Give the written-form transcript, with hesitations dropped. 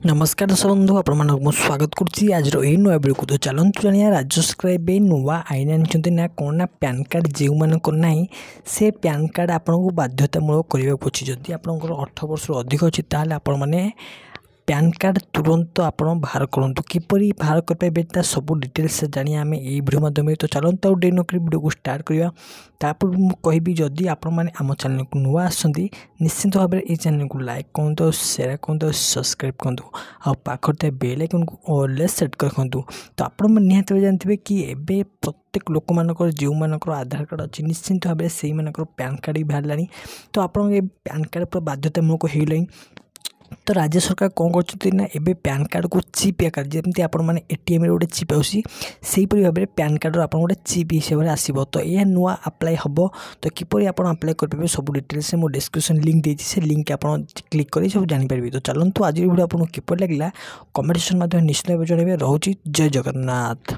नमस्कार दर्शक बंधु आपको स्वागत करुच्ची आज नुआ वीडियो को। तो चलतु जाना राज्य सरकार ए नुआ आईन आनी ना कौन ना पैन कार्ड जो मानकर ना से पैन कार्ड आपको बाध्यतामूलक करने पड़े। जदि आप 18 वर्ष अधिक अच्छी ताल आप पैन कार्ड तुरंत आप बाहर करूँ किपर बाहर करेंगे सब डिटेल्स जानी आम यही वीडियो माध्यम। तो चलते आउ डेरी नक वीडियो को स्टार्ट करवा। तापर मुझे जदि आप चैनल को नुआ आसती निश्चिंत भाव में ये चैनल को लाइक करूँ, शेयर करूँ, सब्सक्राइब करूँ और पाखे बेल आइकन को ऑलवेज सेट कर रखुँ। तो आप निहत जानते कि एबे प्रत्येक लोक मानकर जो मानकर आधार कार्ड अच्छी निश्चिंत भाव में से पैन कार्ड भी बाहर। तो आप पैन कार्ड पूरा बाध्यतामूलक हो। तो राज्य सरकार कौन करना एबे पैन कार्ड को चिप आकार जमी आप एटीएम गोटे चिप आसहीपरि भाव में पैन कार्ड आप गोटे चिप हिसाब से आसो। तो यह नुआ अप्लाई हम। तो किपर आप अप्लाई करेंगे सब डिटेल्स मो डिस्क्रिप्शन लिंक देती से लिंक आप क्लिक कर सब जानीपर। तो चलते आज वीडियो आपको किपर लगे कमेंट सेक्शन निश्चित भाव जनइबे। रोची जय जगन्नाथ।